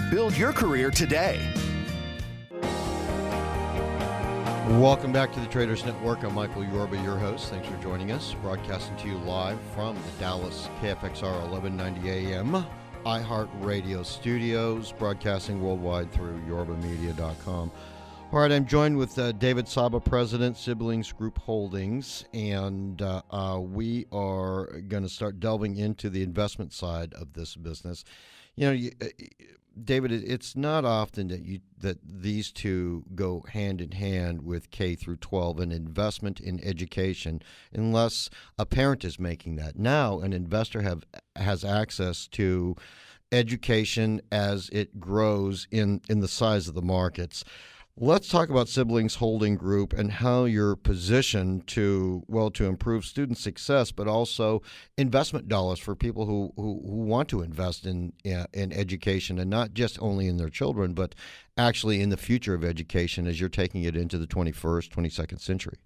Build your career today. Welcome back to the Traders Network. I'm Michael Yorba, your host. Thanks for joining us. Broadcasting to you live from the Dallas KFXR 1190 AM iHeart Radio studios, broadcasting worldwide through yorbamedia.com. All right, I'm joined with David Saba, President, Siblings Group Holdings, and we are going to start delving into the investment side of this business. You know, David, it's not often that these two go hand in hand with K through 12, an investment in education, unless a parent is making that. Now, an investor has access to education as it grows in the size of the markets. Let's talk about Siblings Holding Group and how you're positioned to improve student success, but also investment dollars for people who want to invest in education, and not just only in their children, but actually in the future of education as you're taking it into the 21st, 22nd century.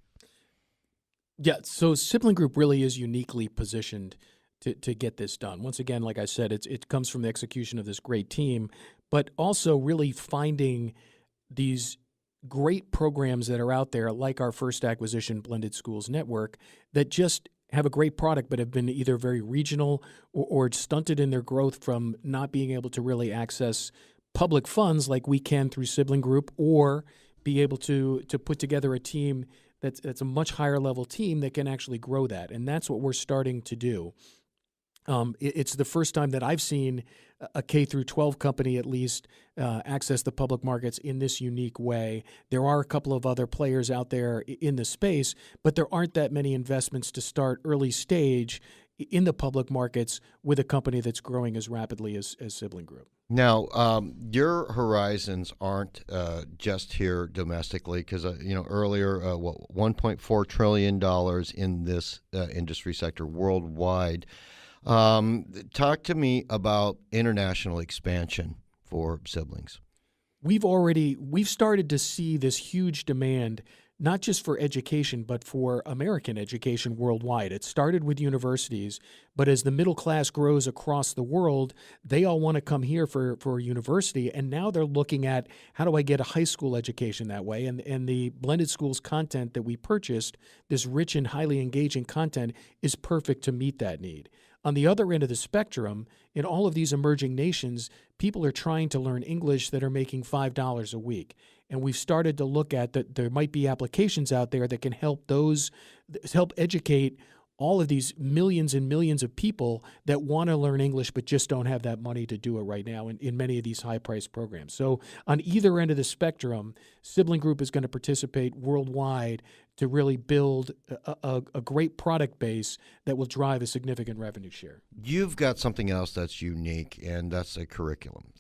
Yeah, so Sibling Group really is uniquely positioned to get this done. Once again, like I said, it comes from the execution of this great team, but also really finding these great programs that are out there, like our first acquisition, Blended Schools Network, that just have a great product but have been either very regional or stunted in their growth from not being able to really access public funds like we can through Sibling Group, or be able to put together a team that's a much higher level team that can actually grow that. And that's what we're starting to do. It's the first time that I've seen a K through 12 company at least access the public markets in this unique way. There are a couple of other players out there in the space, but there aren't that many investments to start early stage in the public markets with a company that's growing as rapidly as Sibling Group. Now, your horizons aren't just here domestically, because earlier, $1.4 trillion in this industry sector worldwide. Talk to me about international expansion for Siblings. We've started to see this huge demand, not just for education, but for American education worldwide. It started with universities, but as the middle class grows across the world, they all want to come here for a university, and now they're looking at, how do I get a high school education that way? And the Blended Schools content that we purchased, this rich and highly engaging content, is perfect to meet that need. On the other end of the spectrum, in all of these emerging nations, people are trying to learn English that are making $5 a week. And we've started to look at that there might be applications out there that can help educate all of these millions and millions of people that want to learn English but just don't have that money to do it right now in many of these high-priced programs. So on either end of the spectrum, Sibling Group is going to participate worldwide to really build a great product base that will drive a significant revenue share. You've got something else that's unique, and that's a curriculum.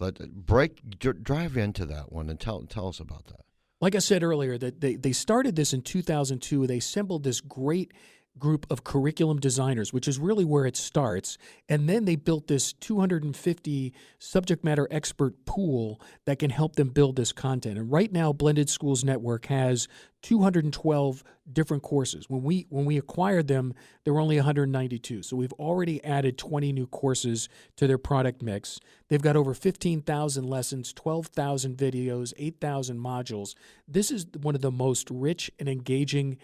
Drive into that one and tell us about that. Like I said earlier, that they started this in 2002. They assembled this great group of curriculum designers, which is really where it starts. And then they built this 250 subject matter expert pool that can help them build this content. And right now, Blended Schools Network has 212 different courses. When we acquired them, there were only 192. So we've already added 20 new courses to their product mix. They've got over 15,000 lessons, 12,000 videos, 8,000 modules. This is one of the most rich and engaging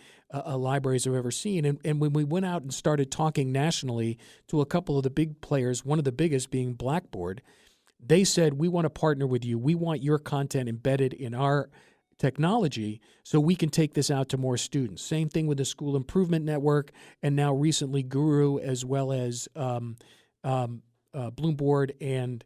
libraries I've ever seen. And when we went out and started talking nationally to a couple of the big players, one of the biggest being Blackboard, they said, we want to partner with you. We want your content embedded in our technology so we can take this out to more students. Same thing with the School Improvement Network, and now recently Guru, as well as Bloomboard and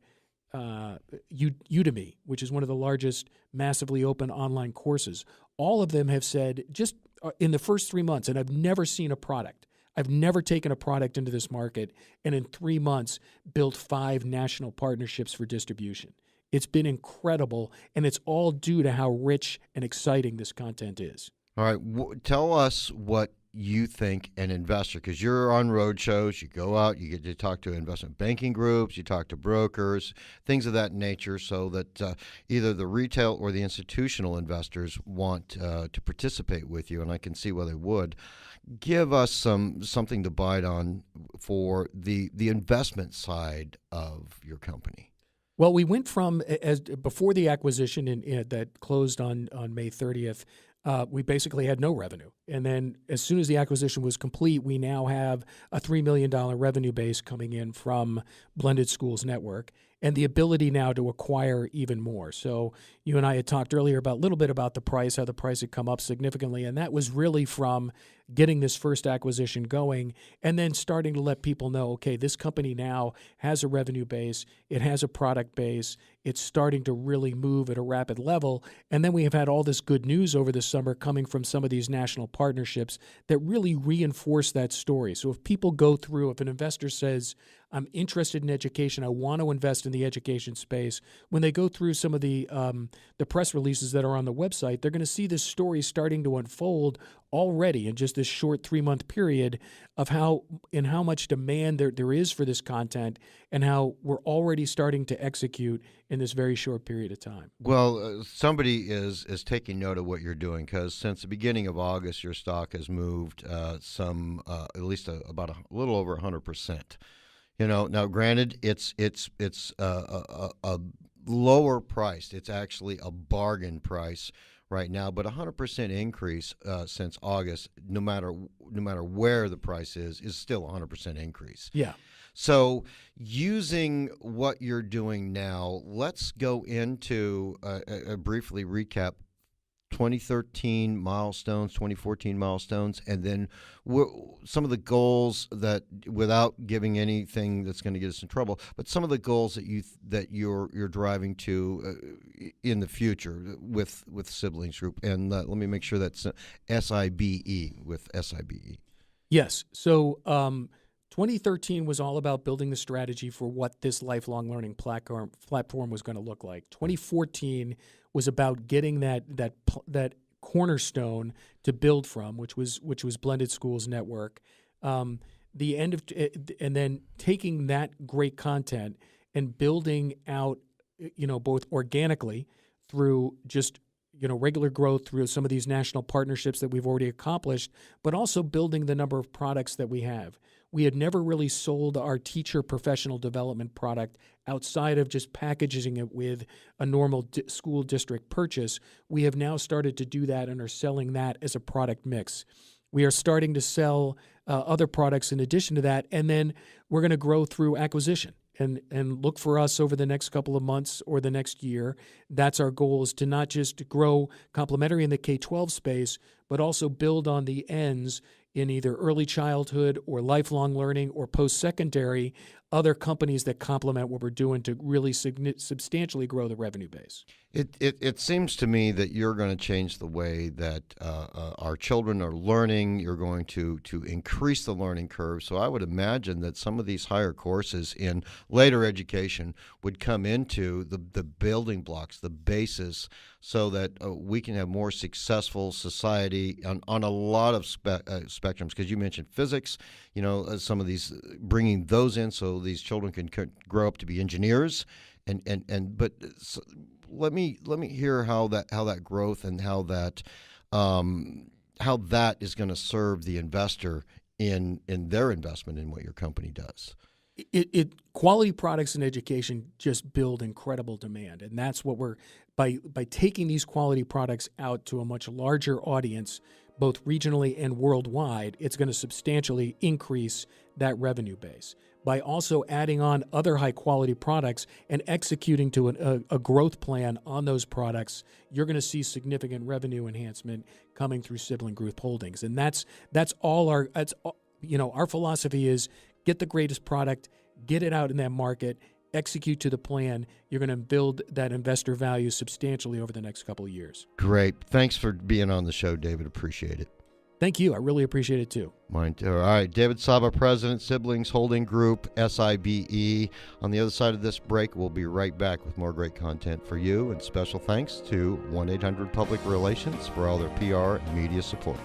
Udemy, which is one of the largest massively open online courses. All of them have said, just in the first 3 months, and I've never seen a product. I've never taken a product into this market and in 3 months built 5 national partnerships for distribution. It's been incredible, and it's all due to how rich and exciting this content is. All right. Tell us what you think an investor, because you're on road shows, you go out, you get to talk to investment banking groups, you talk to brokers, things of that nature, so that either the retail or the institutional investors want to participate with you, and I can see why they would. Give us something to bite on for the investment side of your company. Well, we went from as before the acquisition that closed on May 30th. We basically had no revenue, and then as soon as the acquisition was complete, we now have a $3 million revenue base coming in from Blended Schools Network, and the ability now to acquire even more. So you and I had talked earlier about a little bit about the price, how the price had come up significantly, and that was really from getting this first acquisition going and then starting to let people know, okay, this company now has a revenue base, it has a product base, it's starting to really move at a rapid level. And then we have had all this good news over the summer coming from some of these national partnerships that really reinforce that story. So if people go through, if an investor says, I'm interested in education, I want to invest in the education space, when they go through some of the press releases that are on the website, they're going to see this story starting to unfold already in just this short 3-month period of how much demand there is for this content and how we're already starting to execute in this very short period of time. Well, somebody is taking note of what you're doing, because since the beginning of August, your stock has moved at least about a little over 100%. Now granted, it's a lower priced. It's actually a bargain price right now, but 100% increase since August, no matter where the price is still a 100% increase. Yeah. So using what you're doing now, let's go into briefly recap 2013 milestones, 2014 milestones, and then some of the goals that, without giving anything that's going to get us in trouble, but some of the goals that you're driving to in the future with Siblings Group. And let me make sure that's SIBE with SIBE. Yes. So 2013 was all about building the strategy for what this lifelong learning platform was going to look like. 2014 was about getting that cornerstone to build from, which was Blended Schools Network. And then taking that great content and building out, both organically through just regular growth through some of these national partnerships that we've already accomplished, but also building the number of products that we have. We had never really sold our teacher professional development product outside of just packaging it with a normal school district purchase. We have now started to do that and are selling that as a product mix. We are starting to sell other products in addition to that, and then we're going to grow through acquisition. And look for us over the next couple of months or the next year. That's our goal, is to not just grow complementary in the K-12 space, but also build on the ends in either early childhood or lifelong learning or post-secondary, other companies that complement what we're doing to really substantially grow the revenue base. It seems to me that you're going to change the way that our children are learning. You're going to increase the learning curve. So I would imagine that some of these higher courses in later education would come into the building blocks, the basis, so that we can have more successful society on a lot of spectrums. Because you mentioned physics, some of these, bringing those in so these children can grow up to be engineers, but let me hear how that growth and how that is going to serve the investor in their investment in what your company does. Quality products in education just build incredible demand, and that's what we're by taking these quality products out to a much larger audience, both regionally and worldwide. It's going to substantially increase that revenue base. By also adding on other high-quality products and executing to a growth plan on those products, you're going to see significant revenue enhancement coming through Sibling Group Holdings. And that's all our philosophy is: get the greatest product, get it out in that market, execute to the plan. You're going to build that investor value substantially over the next couple of years. Great. Thanks for being on the show, David. Appreciate it. Thank you. I really appreciate it, too. Mine too. All right. David Saba, President, Siblings Holding Group, SIBE. On the other side of this break, we'll be right back with more great content for you. And special thanks to 1-800 Public Relations for all their PR and media support.